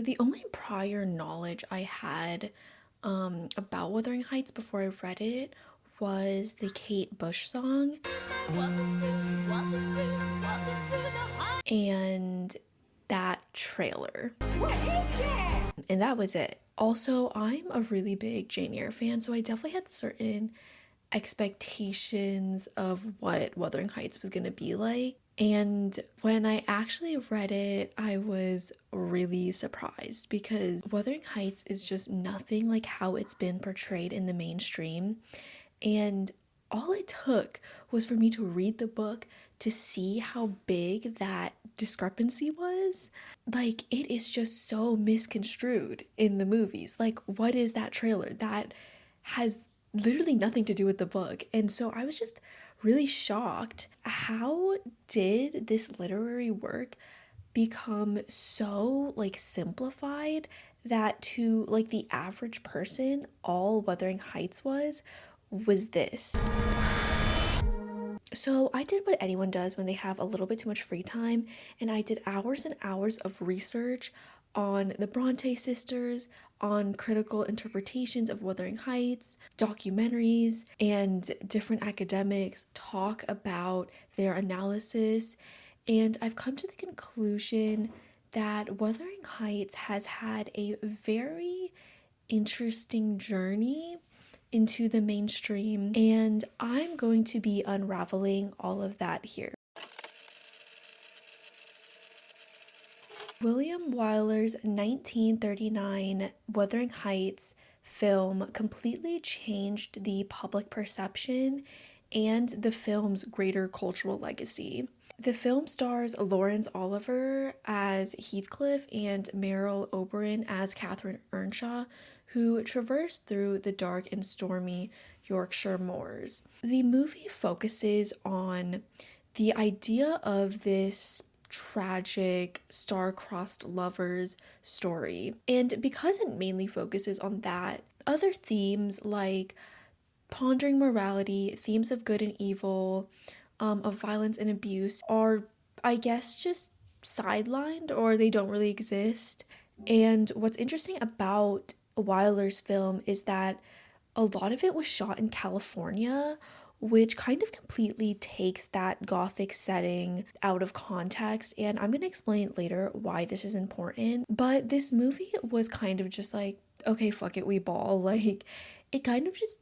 The only prior knowledge I had about Wuthering Heights before I read it was the Kate Bush song and that trailer. And that was it. Also, I'm a really big Jane Eyre fan, so I definitely had certain expectations of what Wuthering Heights was going to be like. And when I actually read it, I was really surprised because Wuthering Heights is just nothing like how it's been portrayed in the mainstream. And all it took was for me to read the book to see how big that discrepancy was. Like, it is just so misconstrued in the movies. Like, what is that trailer? That has literally nothing to do with the book. And so I was just really shocked. How did this literary work become so like simplified that to like the average person all Wuthering Heights was this? So I did what anyone does when they have a little bit too much free time, and I did hours and hours of research on the Bronte sisters, on critical interpretations of Wuthering Heights, documentaries, and different academics talk about their analysis. And I've come to the conclusion that Wuthering Heights has had a very interesting journey into the mainstream, and I'm going to be unraveling all of that here. William Wyler's 1939 Wuthering Heights film completely changed the public perception and the film's greater cultural legacy. The film stars Laurence Olivier as Heathcliff and Meryl Oberon as Catherine Earnshaw, who traverse through the dark and stormy Yorkshire moors. The movie focuses on the idea of this tragic star-crossed lovers story. And because it mainly focuses on that, other themes like pondering morality, themes of good and evil, of violence and abuse are, I guess, just sidelined or they don't really exist. And what's interesting about Wyler's film is that a lot of it was shot in California, which kind of completely takes that gothic setting out of context. And I'm going to explain later why this is important. But this movie was kind of just like, okay, fuck it, we ball. Like, it kind of just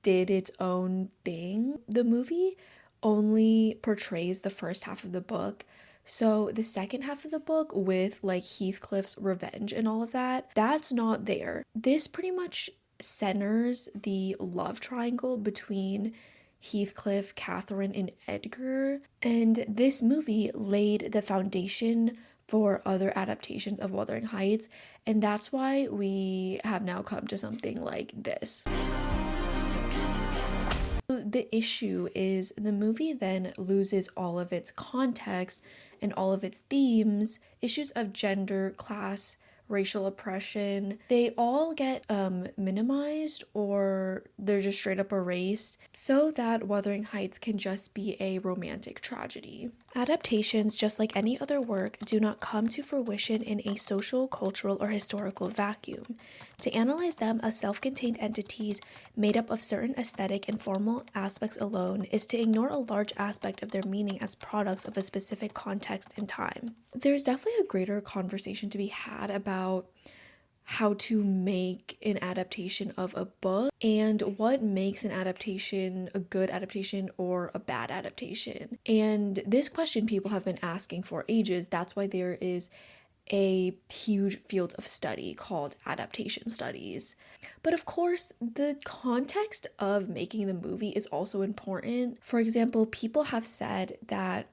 did its own thing. The movie only portrays the first half of the book. So the second half of the book with like Heathcliff's revenge and all of that, that's not there. This pretty much centers the love triangle between Heathcliff, Catherine, and Edgar. And this movie laid the foundation for other adaptations of Wuthering Heights. And that's why we have now come to something like this. The issue is the movie then loses all of its context and all of its themes, issues of gender, class, racial oppression. They all get minimized or they're just straight up erased so that Wuthering Heights can just be a romantic tragedy. Adaptations, just like any other work, do not come to fruition in a social, cultural, or historical vacuum. To analyze them as self-contained entities made up of certain aesthetic and formal aspects alone is to ignore a large aspect of their meaning as products of a specific context and time. There's definitely a greater conversation to be had about how to make an adaptation of a book and what makes an adaptation a good adaptation or a bad adaptation. And this question people have been asking for ages. That's why there is a huge field of study called adaptation studies. But of course, the context of making the movie is also important. For example, people have said that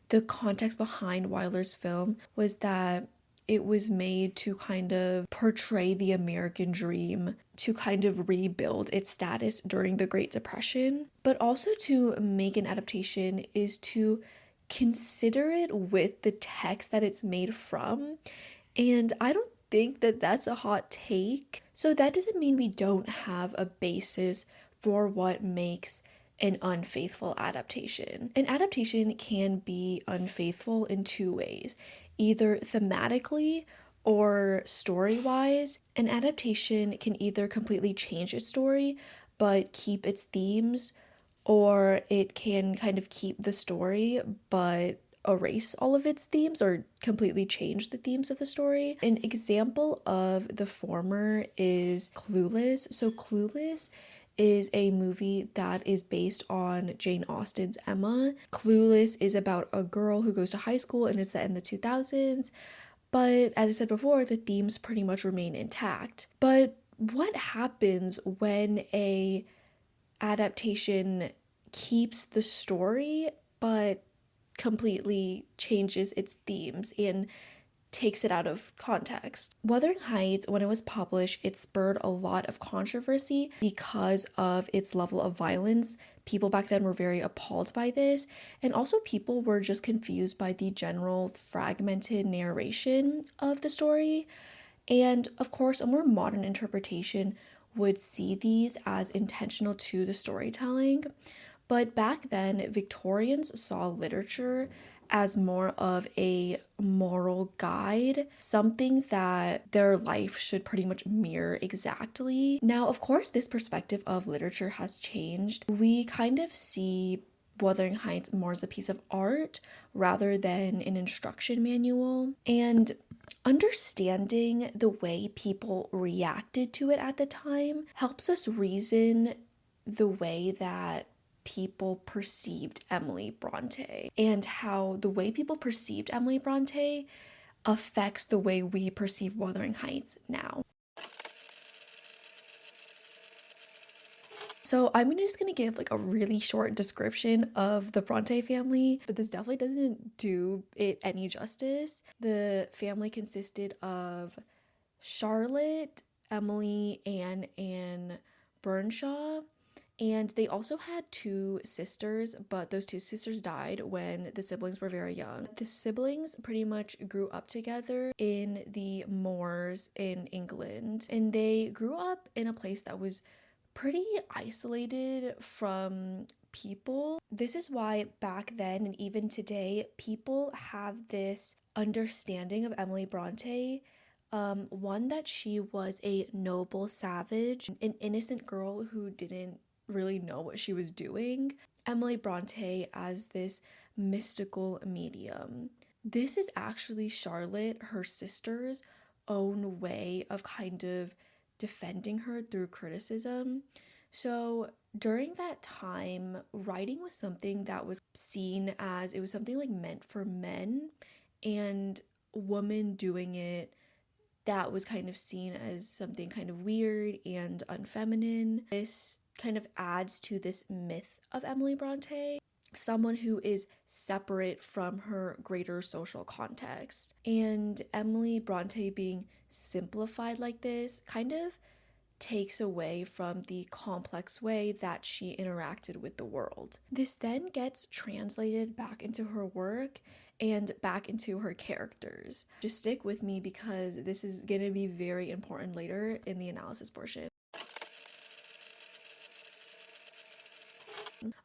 the context behind Wyler's film was that it was made to kind of portray the American dream, to kind of rebuild its status during the Great Depression, but also to make an adaptation is to consider it with the text that it's made from. And I don't think that that's a hot take. So that doesn't mean we don't have a basis for what makes an unfaithful adaptation. An adaptation can be unfaithful in two ways, either thematically or story-wise. An adaptation can either completely change its story but keep its themes, or it can kind of keep the story but erase all of its themes or completely change the themes of the story. An example of the former is Clueless. So Clueless is a movie that is based on Jane Austen's Emma. Clueless is about a girl who goes to high school and it's set in the 2000s, but as I said before, the themes pretty much remain intact. But what happens when a adaptation keeps the story but completely changes its themes and takes it out of context? Wuthering Heights, when it was published, it spurred a lot of controversy because of its level of violence. People back then were very appalled by this, and also people were just confused by the general fragmented narration of the story. And of course, a more modern interpretation would see these as intentional to the storytelling. But back then, Victorians saw literature as more of a moral guide, something that their life should pretty much mirror exactly. Now, of course, this perspective of literature has changed. We kind of see Wuthering Heights more as a piece of art rather than an instruction manual. And understanding the way people reacted to it at the time helps us reason the way that people perceived Emily Bronte and how the way people perceived Emily Bronte affects the way we perceive Wuthering Heights now. So I'm just gonna give like a really short description of the Bronte family, but this definitely doesn't do it any justice. The family consisted of Charlotte, Emily, Anne Burnshaw, and they also had two sisters, but those two sisters died when the siblings were very young. The siblings pretty much grew up together in the moors in England, and they grew up in a place that was pretty isolated from people. This is why back then and even today, people have this understanding of Emily Bronte. One, that she was a noble savage, an innocent girl who didn't really know what she was doing. Emily Bronte as this mystical medium. This is actually Charlotte, her sister's own way of kind of defending her through criticism. So during that time, writing was something that was seen as, it was something like meant for men, and women doing it, that was kind of seen as something kind of weird and unfeminine. This kind of adds to this myth of Emily Bronte, someone who is separate from her greater social context. And Emily Bronte being simplified like this kind of takes away from the complex way that she interacted with the world. This then gets translated back into her work and back into her characters. Just stick with me because this is going to be very important later in the analysis portion.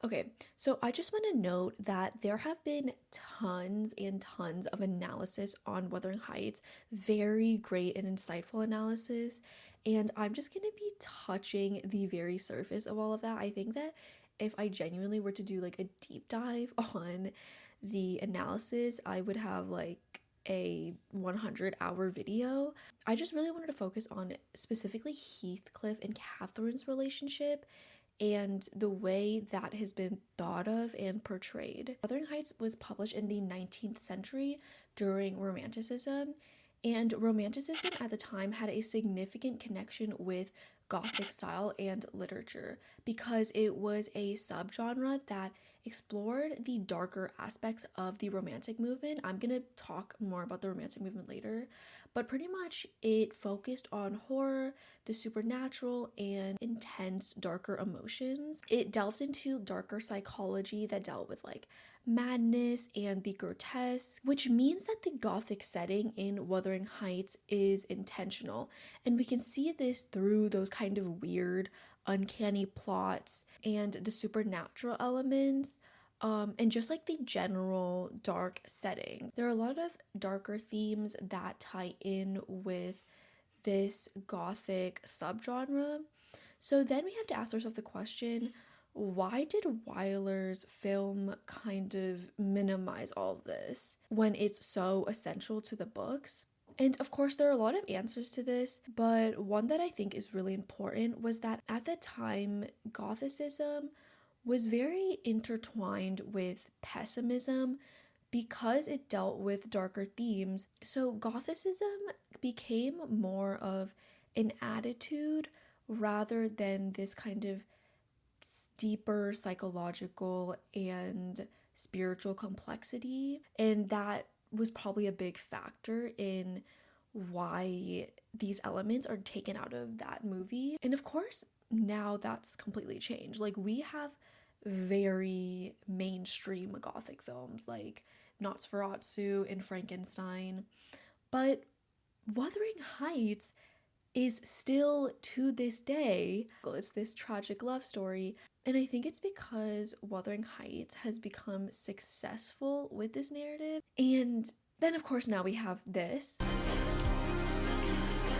Okay, so I just want to note that there have been tons and tons of analysis on Wuthering Heights, very great and insightful analysis, and I'm just going to be touching the very surface of all of that. I think that if I genuinely were to do like a deep dive on the analysis, I would have like a 100-hour video. I just really wanted to focus on specifically Heathcliff and Catherine's relationship and the way that has been thought of and portrayed. Wuthering Heights was published in the 19th century during Romanticism, and Romanticism at the time had a significant connection with Gothic style and literature because it was a subgenre that explored the darker aspects of the Romantic movement. I'm gonna talk more about the Romantic movement later, but pretty much it focused on horror, the supernatural, and intense, darker emotions. It delved into darker psychology that dealt with like madness and the grotesque, which means that the Gothic setting in Wuthering Heights is intentional. And we can see this through those kind of weird, uncanny plots and the supernatural elements and just like the general dark setting. There are a lot of darker themes that tie in with this gothic subgenre. So then we have to ask ourselves the question, why did Wyler's film kind of minimize all of this when it's so essential to the books? And of course, there are a lot of answers to this, but one that I think is really important was that at the time, Gothicism was very intertwined with pessimism because it dealt with darker themes. So Gothicism became more of an attitude rather than this kind of deeper psychological and spiritual complexity. And that was probably a big factor in why these elements are taken out of that movie. And of course, now that's completely changed. Like, we have very mainstream gothic films like Nosferatu and Frankenstein, but Wuthering Heights is still to this day, it's this tragic love story. And I think it's because Wuthering Heights has become successful with this narrative. And then, of course, now we have this.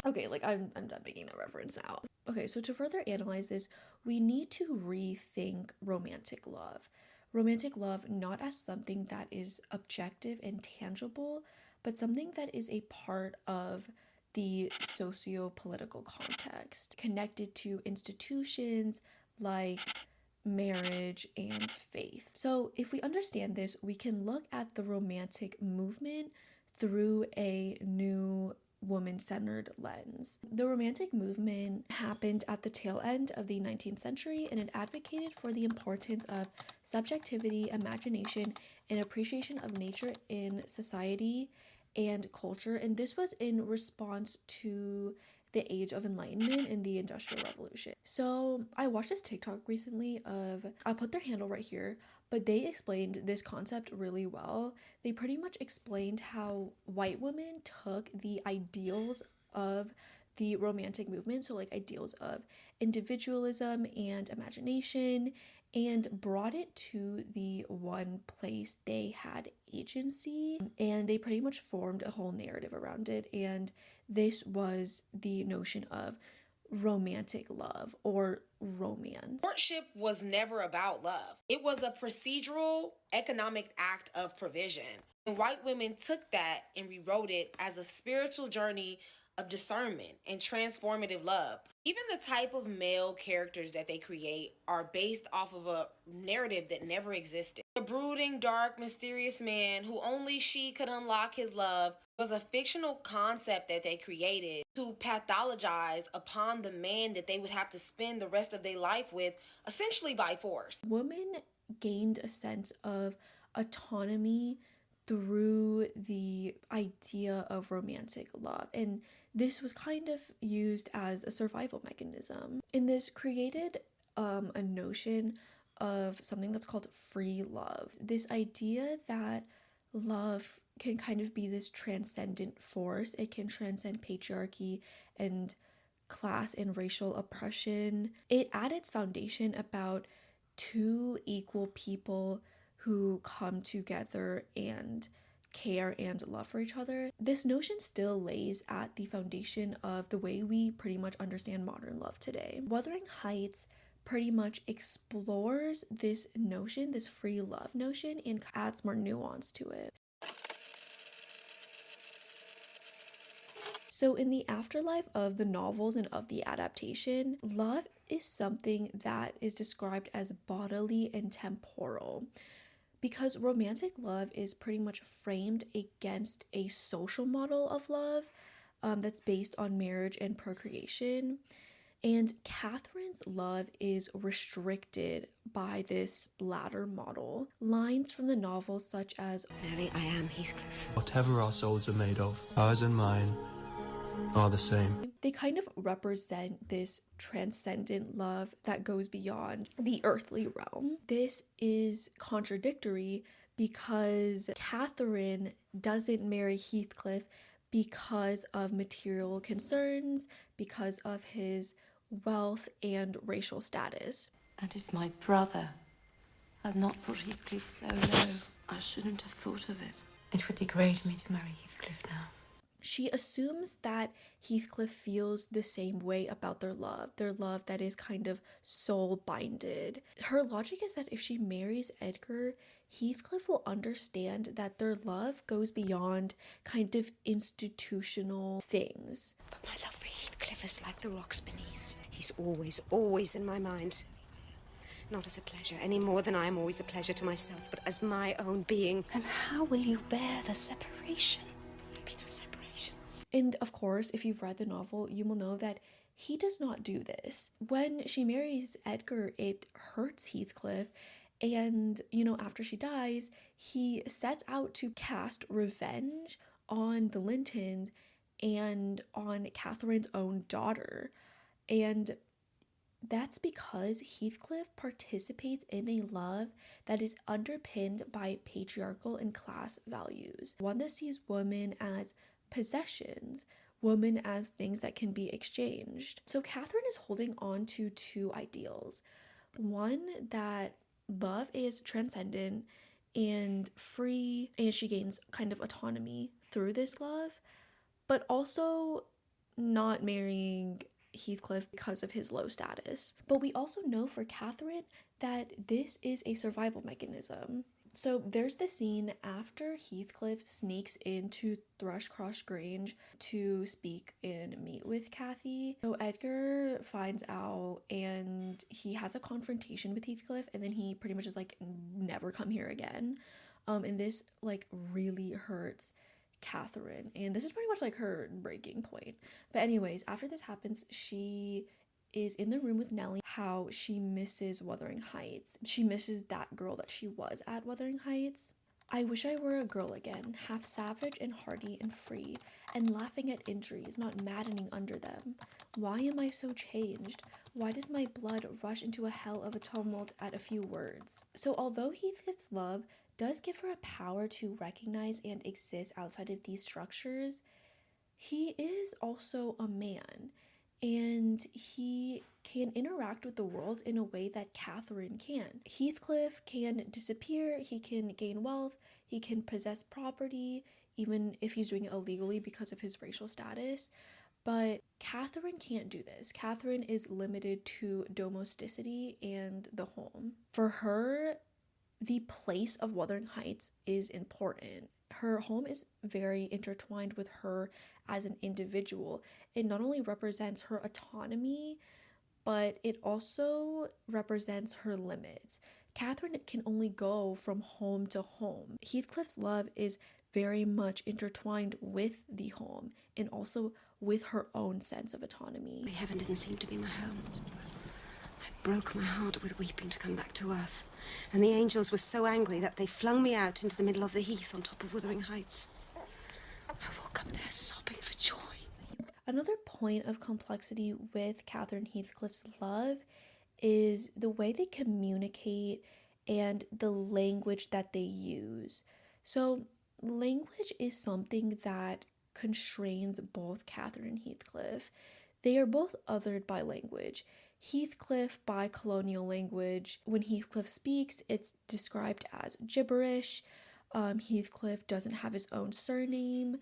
Okay, like I'm done making that reference now. Okay, so to further analyze this, we need to rethink romantic love. Romantic love not as something that is objective and tangible, but something that is a part of the socio-political context, connected to institutions like marriage and faith. So if we understand this, we can look at the romantic movement through a new woman-centered lens. The romantic movement happened at the tail end of the 19th century, and it advocated for the importance of subjectivity, imagination, and appreciation of nature in society and culture. And this was in response to the age of enlightenment and the industrial revolution. So I watched this TikTok recently of, I'll put their handle right here, but they explained this concept really well. They pretty much explained how white women took the ideals of the romantic movement, so like ideals of individualism and imagination, and brought it to the one place they had agency, and they pretty much formed a whole narrative around it. And this was the notion of romantic love or romance. Courtship was never about love. It was a procedural, economic act of provision. And white women took that and rewrote it as a spiritual journey of discernment and transformative love. Even the type of male characters that they create are based off of a narrative that never existed. The brooding, dark, mysterious man who only she could unlock his love was a fictional concept that they created to pathologize upon the man that they would have to spend the rest of their life with, essentially by force. Women gained a sense of autonomy through the idea of romantic love, and this was kind of used as a survival mechanism. And this created a notion of something that's called free love. This idea that love can kind of be this transcendent force. It can transcend patriarchy and class and racial oppression. It at its foundation about two equal people who come together and care and love for each other. This notion still lays at the foundation of the way we pretty much understand modern love today. Wuthering Heights pretty much explores this notion, this free love notion, and adds more nuance to it. So in the afterlife of the novels and of the adaptation, love is something that is described as bodily and temporal, because romantic love is pretty much framed against a social model of love that's based on marriage and procreation. And Catherine's love is restricted by this latter model. Lines from the novel such as, "Nearly I am Heathcliff. Whatever our souls are made of, ours and mine are the same." They kind of represent this transcendent love that goes beyond the earthly realm. This is contradictory because Catherine doesn't marry Heathcliff because of material concerns, because of his wealth and racial status. And if my brother I'd not put Heathcliff so low. I shouldn't have thought of it. It would degrade me to marry Heathcliff now. She assumes that Heathcliff feels the same way about their love that is kind of soul-binded. Her logic is that if she marries Edgar, Heathcliff will understand that their love goes beyond kind of institutional things. But my love for Heathcliff is like the rocks beneath. He's always, always in my mind. Not as a pleasure, any more than I am always a pleasure to myself, but as my own being. And how will you bear the separation? There'll be no separation. And of course, if you've read the novel, you will know that he does not do this. When she marries Edgar, it hurts Heathcliff. And, after she dies, he sets out to cast revenge on the Lintons and on Catherine's own daughter. And that's because Heathcliff participates in a love that is underpinned by patriarchal and class values, one that sees women as possessions, women as things that can be exchanged. So Catherine is holding on to two ideals. One, that love is transcendent and free, and she gains kind of autonomy through this love, but also not marrying Heathcliff because of his low status. But we also know for Catherine that this is a survival mechanism. So there's the scene after Heathcliff sneaks into Thrushcross Grange to speak and meet with Cathy. So Edgar finds out and he has a confrontation with Heathcliff, and then he pretty much is like, never come here again. And this really hurts Catherine, and this is pretty much her breaking point. But anyways, after this happens, she is in the room with Nellie. How she misses Wuthering Heights. She misses that girl that she was at Wuthering Heights. I wish I were a girl again, half savage and hardy and free, and laughing at injuries, not maddening under them. Why am I so changed? Why does my blood rush into a hell of a tumult at a few words? So although Heathcliff's love does give her a power to recognize and exist outside of these structures, he is also a man, and he can interact with the world in a way that Catherine can. Heathcliff can disappear, he can gain wealth, he can possess property, even if he's doing it illegally because of his racial status. But Catherine can't do this. Catherine is limited to domesticity and the home. For her, the place of Wuthering Heights is important. Her home is very intertwined with her as an individual. It not only represents her autonomy, but it also represents her limits. Catherine can only go from home to home. Heathcliff's love is very much intertwined with the home and also with her own sense of autonomy. My heaven didn't seem to be my home. I broke my heart with weeping to come back to earth, and the angels were so angry that they flung me out into the middle of the heath on top of Wuthering Heights. I woke up there sobbing for joy. Another point of complexity with Catherine Heathcliff's love is the way they communicate and the language that they use. So language is something that constrains both Catherine and Heathcliff. They are both othered by language. Heathcliff by colonial language. When Heathcliff speaks, it's described as gibberish. Heathcliff doesn't have his own surname.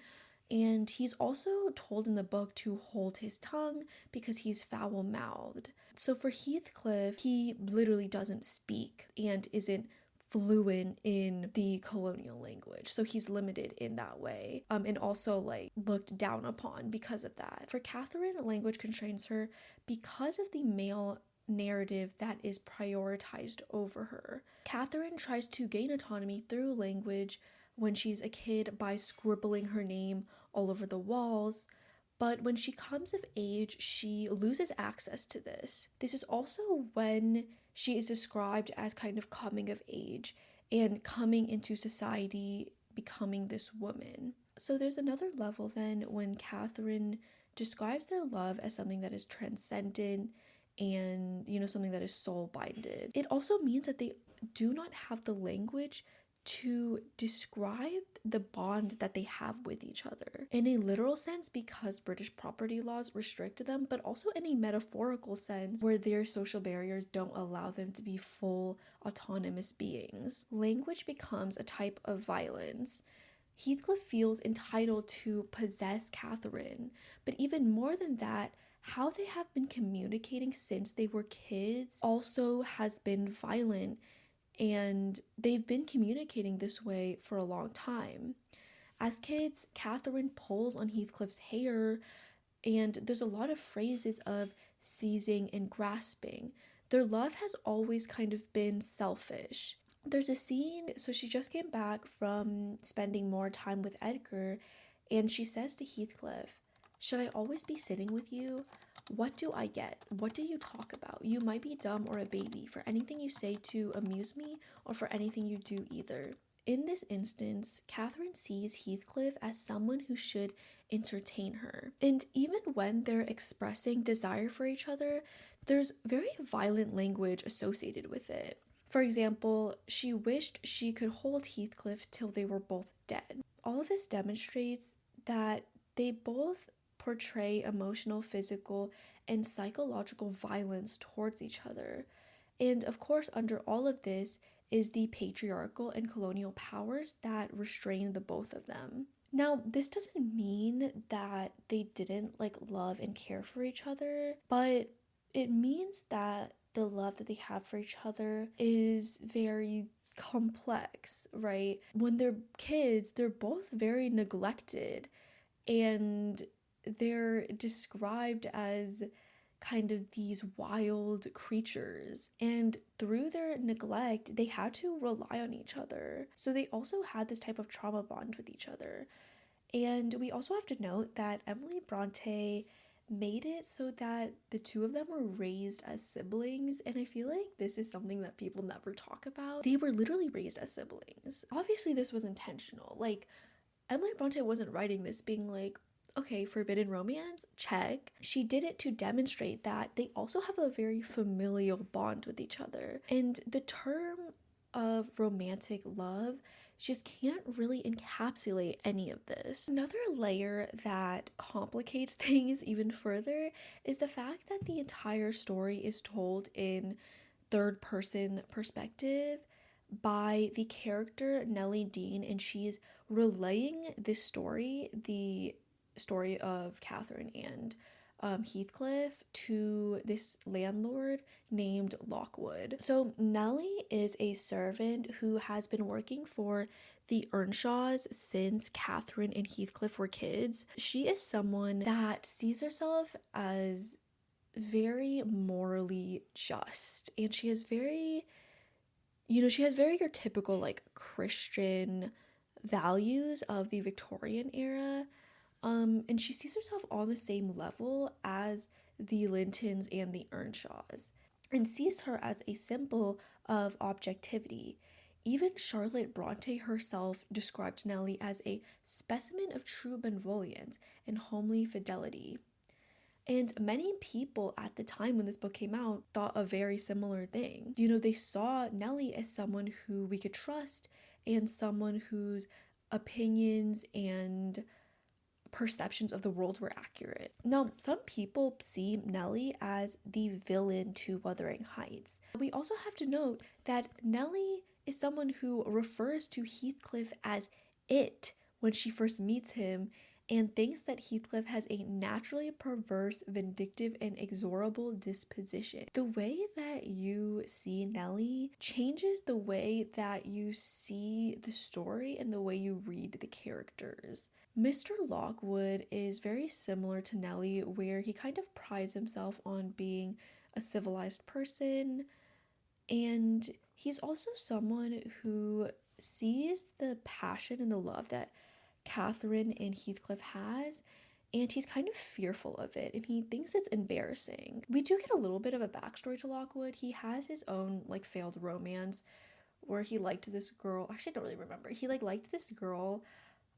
And he's also told in the book to hold his tongue because he's foul-mouthed. So for Heathcliff, he literally doesn't speak and isn't fluent in the colonial language. So he's limited in that way. And also looked down upon because of that. For Catherine, language constrains her because of the male narrative that is prioritized over her. Catherine tries to gain autonomy through language when she's a kid by scribbling her name all over the walls, but when she comes of age, she loses access to this. This is also when she is described as kind of coming of age and coming into society, becoming this woman. So there's another level then when Catherine describes their love as something that is transcendent and, something that is soul-binded. It also means that they do not have the language to describe the bond that they have with each other. In a literal sense, because British property laws restrict them, but also in a metaphorical sense where their social barriers don't allow them to be full autonomous beings. Language becomes a type of violence. Heathcliff feels entitled to possess Catherine, but even more than that, how they have been communicating since they were kids also has been violent, and they've been communicating this way for a long time. As kids, Catherine pulls on Heathcliff's hair, and there's a lot of phrases of seizing and grasping. Their love has always kind of been selfish. There's a scene, so she just came back from spending more time with Edgar, and she says to Heathcliff, "Should I always be sitting with you? What do I get? What do you talk about? You might be dumb or a baby for anything you say to amuse me or for anything you do either." In this instance, Catherine sees Heathcliff as someone who should entertain her. And even when they're expressing desire for each other, there's very violent language associated with it. For example, she wished she could hold Heathcliff till they were both dead. All of this demonstrates that they both portray emotional, physical, and psychological violence towards each other. And of course, under all of this is the patriarchal and colonial powers that restrain the both of them. Now, this doesn't mean that they didn't love and care for each other, but it means that the love that they have for each other is very complex, right? When they're kids, they're both very neglected, and they're described as kind of these wild creatures, and through their neglect they had to rely on each other, so they also had this type of trauma bond with each other. And we also have to note that Emily Bronte made it so that the two of them were raised as siblings, and I feel like this is something that people never talk about. They were literally raised as siblings. Obviously this was intentional. Emily Bronte wasn't writing this being like, okay, forbidden romance, check. She did it to demonstrate that they also have a very familial bond with each other. And the term of romantic love just can't really encapsulate any of this. Another layer that complicates things even further is the fact that the entire story is told in third person perspective by the character Nellie Dean, and she's relaying this story, the story of Catherine and Heathcliff, to this landlord named Lockwood. So Nellie is a servant who has been working for the Earnshaws since Catherine and Heathcliff were kids. She is someone that sees herself as very morally just, and she has very your typical Christian values of the Victorian era. And she sees herself on the same level as the Lintons and the Earnshaws, and sees her as a symbol of objectivity. Even Charlotte Bronte herself described Nellie as a specimen of true benevolence and homely fidelity. And many people at the time when this book came out thought a very similar thing. They saw Nellie as someone who we could trust and someone whose opinions and perceptions of the world were accurate. Now, some people see Nellie as the villain to Wuthering Heights. We also have to note that Nellie is someone who refers to Heathcliff as it when she first meets him, and thinks that Heathcliff has a naturally perverse, vindictive, and inexorable disposition. The way that you see Nellie changes the way that you see the story and the way you read the characters. Mr. Lockwood is very similar to Nellie, where he kind of prides himself on being a civilized person, and he's also someone who sees the passion and the love that Catherine and Heathcliff has, and he's kind of fearful of it, and he thinks it's embarrassing. We do get a little bit of a backstory to Lockwood. He has his own failed romance where he liked this girl. Actually, I don't really remember. He liked this girl,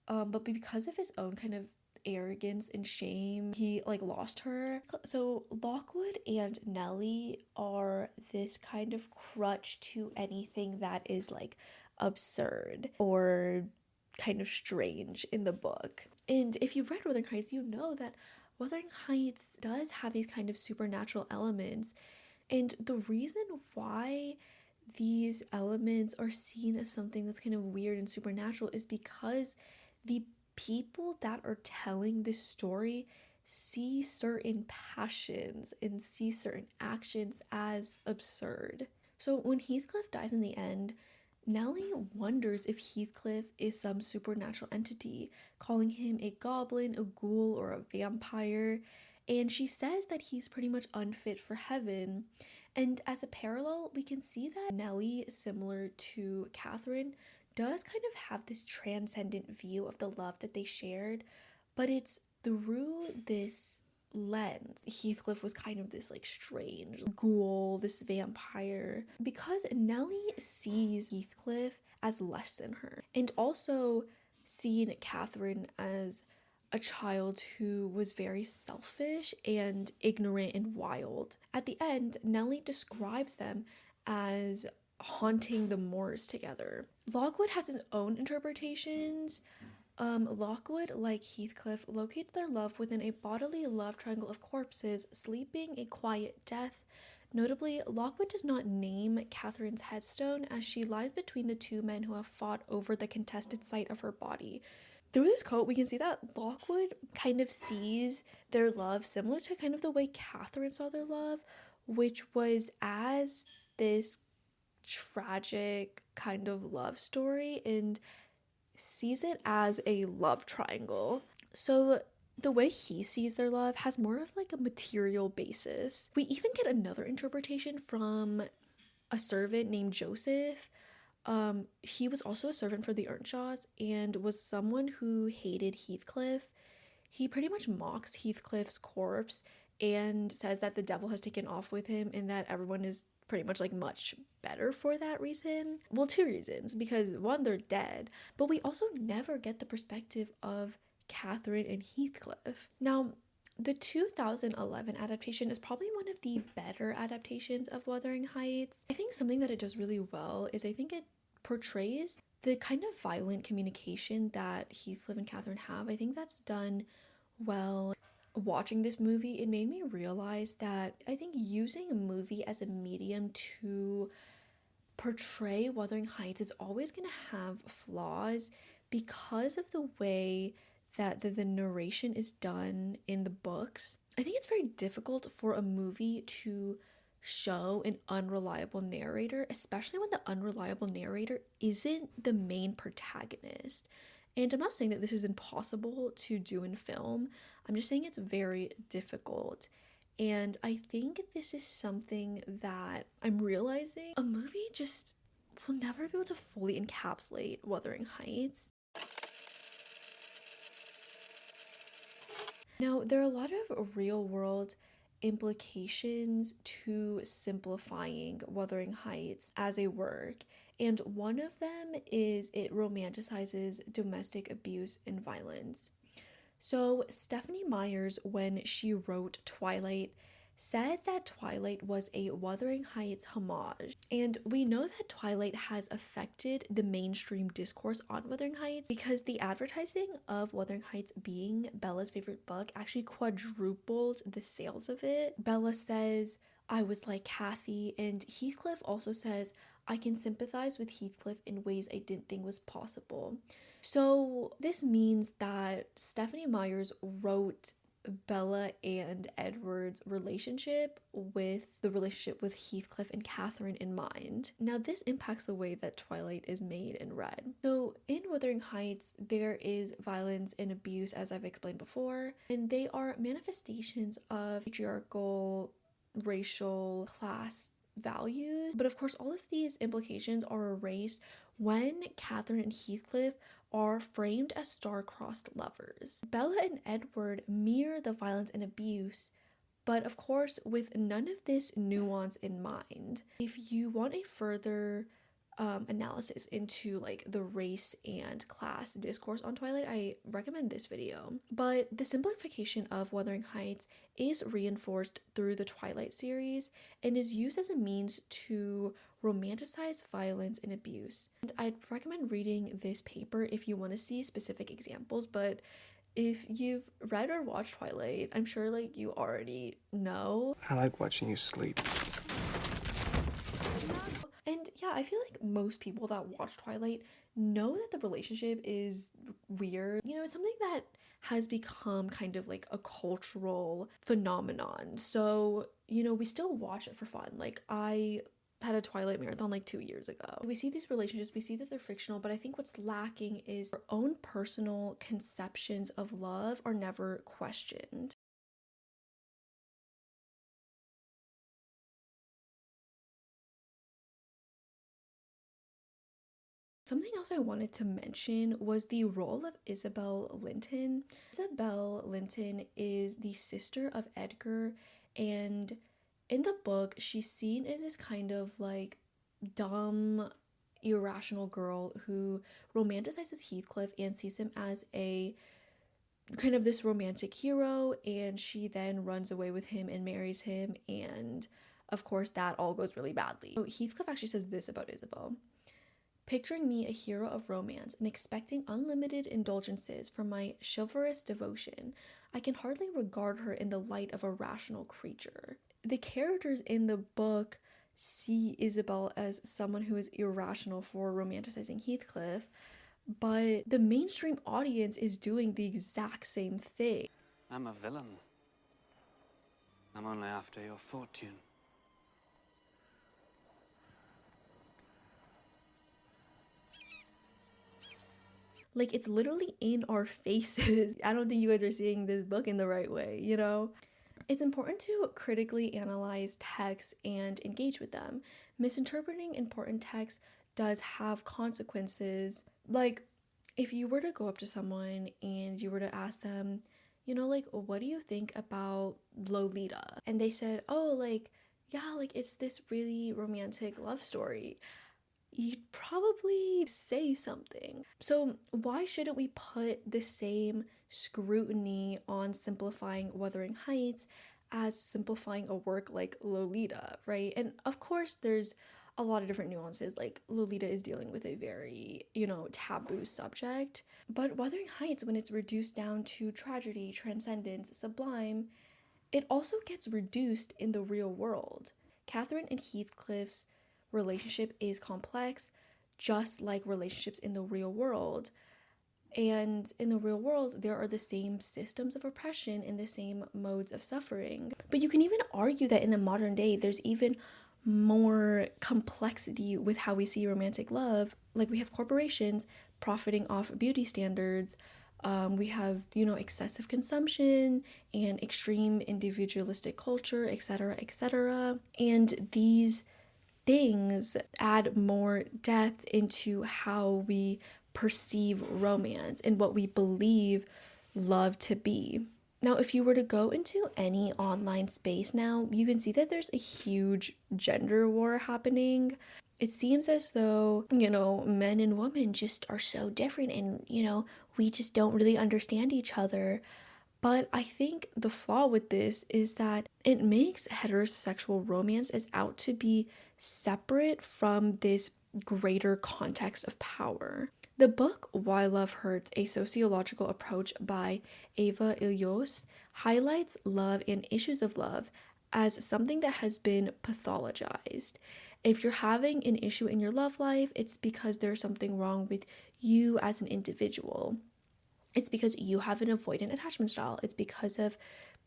but because of his own kind of arrogance and shame, he lost her. So Lockwood and Nellie are this kind of crutch to anything that is absurd or kind of strange in the book. And if you've read Wuthering Heights, you know that Wuthering Heights does have these kind of supernatural elements. And the reason why these elements are seen as something that's kind of weird and supernatural is because the people that are telling this story see certain passions and see certain actions as absurd. So when Heathcliff dies in the end, Nellie wonders if Heathcliff is some supernatural entity, calling him a goblin, a ghoul, or a vampire, and she says that he's pretty much unfit for heaven. And as a parallel, we can see that Nellie, similar to Catherine, does kind of have this transcendent view of the love that they shared, but it's through this lens. Heathcliff was kind of this like strange ghoul, this vampire, because Nellie sees Heathcliff as less than her, and also seeing Catherine as a child who was very selfish and ignorant and wild. At the end, Nellie describes them as haunting the moors together. Lockwood has his own interpretations. Lockwood, like Heathcliff, locates their love within a bodily love triangle of corpses, sleeping a quiet death. Notably, Lockwood does not name Catherine's headstone, as she lies between the two men who have fought over the contested site of her body. Through this quote, we can see that Lockwood kind of sees their love similar to kind of the way Catherine saw their love, which was as this tragic kind of love story, and sees it as a love triangle. So the way he sees their love has more of like a material basis. We even get another interpretation from a servant named Joseph. He was also a servant for the Earnshaws and was someone who hated Heathcliff. He pretty much mocks Heathcliff's corpse and says that the devil has taken off with him and that everyone is pretty much like much better for that reason. Well, two reasons, because one, they're dead, but we also never get the perspective of Catherine and Heathcliff. Now, the 2011 adaptation is probably one of the better adaptations of Wuthering Heights. I think something that it does really well is I think it portrays the kind of violent communication that Heathcliff and Catherine have. I think that's done well. Watching this movie, it made me realize that I think using a movie as a medium to portray Wuthering Heights is always going to have flaws because of the way that the narration is done in the books. I think it's very difficult for a movie to show an unreliable narrator, especially when the unreliable narrator isn't the main protagonist. And I'm not saying that this is impossible to do in film. I'm just saying it's very difficult. And I think this is something that I'm realizing a movie just will never be able to fully encapsulate Wuthering Heights. Now, there are a lot of real-world implications to simplifying Wuthering Heights as a work, and one of them is it romanticizes domestic abuse and violence. So Stephanie Meyers, when she wrote Twilight, said that Twilight was a Wuthering Heights homage. And we know that Twilight has affected the mainstream discourse on Wuthering Heights because the advertising of Wuthering Heights being Bella's favorite book actually quadrupled the sales of it. Bella says, "I was like Kathy," and Heathcliff also says, "I can sympathize with Heathcliff in ways I didn't think was possible." So this means that Stephanie Meyers wrote Bella and Edward's relationship with the relationship with Heathcliff and Catherine in mind. Now this impacts the way that Twilight is made and read. So in Wuthering Heights, there is violence and abuse, as I've explained before, and they are manifestations of patriarchal, racial, class values. But of course, all of these implications are erased when Catherine and Heathcliff are framed as star-crossed lovers. Bella and Edward mirror the violence and abuse, but of course with none of this nuance in mind. If you want a further analysis into like the race and class discourse on Twilight, I recommend this video. But the simplification of Wuthering Heights is reinforced through the Twilight series and is used as a means to romanticize violence and abuse. And I'd recommend reading this paper if you want to see specific examples, but if you've read or watched Twilight, I'm sure like you already know. I like watching you sleep. And yeah, I feel like most people that watch Twilight know that the relationship is weird. You know, it's something that has become kind of like a cultural phenomenon. So, you know, we still watch it for fun. Like, I had a Twilight marathon like 2 years ago. We see these relationships, we see that they're fictional, but I think what's lacking is our own personal conceptions of love are never questioned. Something else I wanted to mention was the role of Isabel Linton. Isabel Linton is the sister of Edgar, and in the book, she's seen as this kind of like dumb, irrational girl who romanticizes Heathcliff and sees him as a kind of this romantic hero, and she then runs away with him and marries him, and of course that all goes really badly. So Heathcliff actually says this about Isabel. Picturing me a hero of romance and expecting unlimited indulgences from my chivalrous devotion, I can hardly regard her in the light of a rational creature. The characters in the book see Isabel as someone who is irrational for romanticizing Heathcliff, but the mainstream audience is doing the exact same thing. I'm a villain. I'm only after your fortune. Like, it's literally in our faces. I don't think you guys are seeing this book in the right way, you know? It's important to critically analyze texts and engage with them. Misinterpreting important texts does have consequences. Like, if you were to go up to someone and you were to ask them, you know, like, what do you think about Lolita? And they said, oh, like, yeah, like, it's this really romantic love story. You'd probably say something. So why shouldn't we put the same scrutiny on simplifying Wuthering Heights as simplifying a work like Lolita, right? And of course there's a lot of different nuances. Like, Lolita is dealing with a very, you know, taboo subject, but Wuthering Heights, when it's reduced down to tragedy, transcendence, sublime, it also gets reduced in the real world. Catherine and Heathcliff's relationship is complex, just like relationships in the real world. And in the real world, there are the same systems of oppression and the same modes of suffering. But you can even argue that in the modern day, there's even more complexity with how we see romantic love. Like, we have corporations profiting off beauty standards. We have, you know, excessive consumption and extreme individualistic culture, etc., etc. And these things add more depth into how we perceive romance and what we believe love to be. Now, if you were to go into any online space now, you can see that there's a huge gender war happening. It seems as though, you know, men and women just are so different and, you know, we just don't really understand each other. But I think the flaw with this is that it makes heterosexual romance as out to be separate from this greater context of power. The book Why Love Hurts, a Sociological Approach by Eva Ilios highlights love and issues of love as something that has been pathologized. If you're having an issue in your love life, it's because there's something wrong with you as an individual. It's because you have an avoidant attachment style. It's because of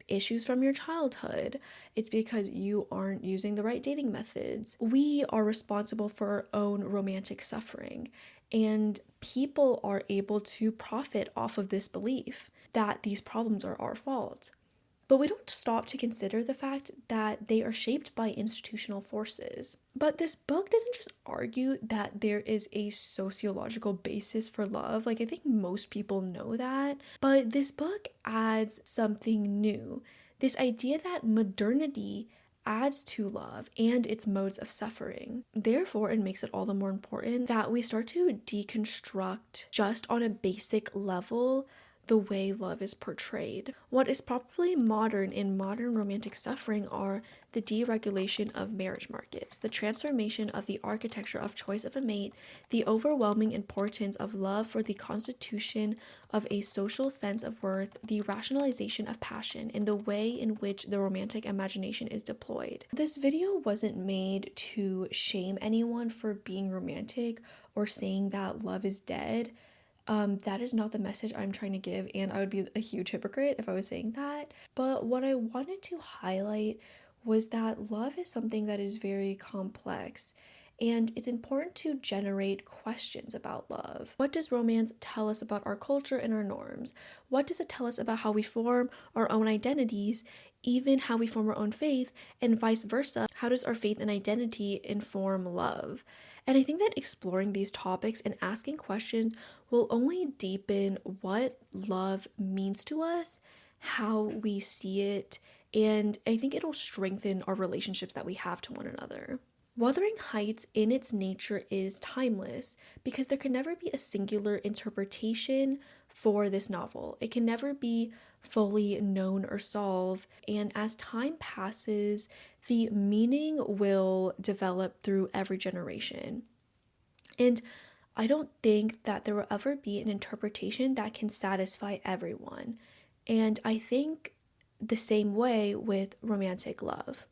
issues from your childhood. It's because you aren't using the right dating methods. We are responsible for our own romantic suffering, and people are able to profit off of this belief that these problems are our fault. But we don't stop to consider the fact that they are shaped by institutional forces. But this book doesn't just argue that there is a sociological basis for love. Like, I think most people know that. But this book adds something new. This idea that modernity adds to love and its modes of suffering. Therefore, it makes it all the more important that we start to deconstruct just on a basic level the way love is portrayed. What is probably modern in modern romantic suffering are the deregulation of marriage markets, the transformation of the architecture of choice of a mate, the overwhelming importance of love for the constitution of a social sense of worth, the rationalization of passion, and the way in which the romantic imagination is deployed. This video wasn't made to shame anyone for being romantic or saying that love is dead. That is not the message I'm trying to give, and I would be a huge hypocrite if I was saying that. But what I wanted to highlight was that love is something that is very complex, and it's important to generate questions about love. What does romance tell us about our culture and our norms? What does it tell us about how we form our own identities, even how we form our own faith, and vice versa? How does our faith and identity inform love? And I think that exploring these topics and asking questions will only deepen what love means to us, how we see it, and I think it'll strengthen our relationships that we have to one another. Wuthering Heights in its nature is timeless because there can never be a singular interpretation for this novel. It can never be fully known or solved, and as time passes, the meaning will develop through every generation. And I don't think that there will ever be an interpretation that can satisfy everyone. And I think the same way with romantic love.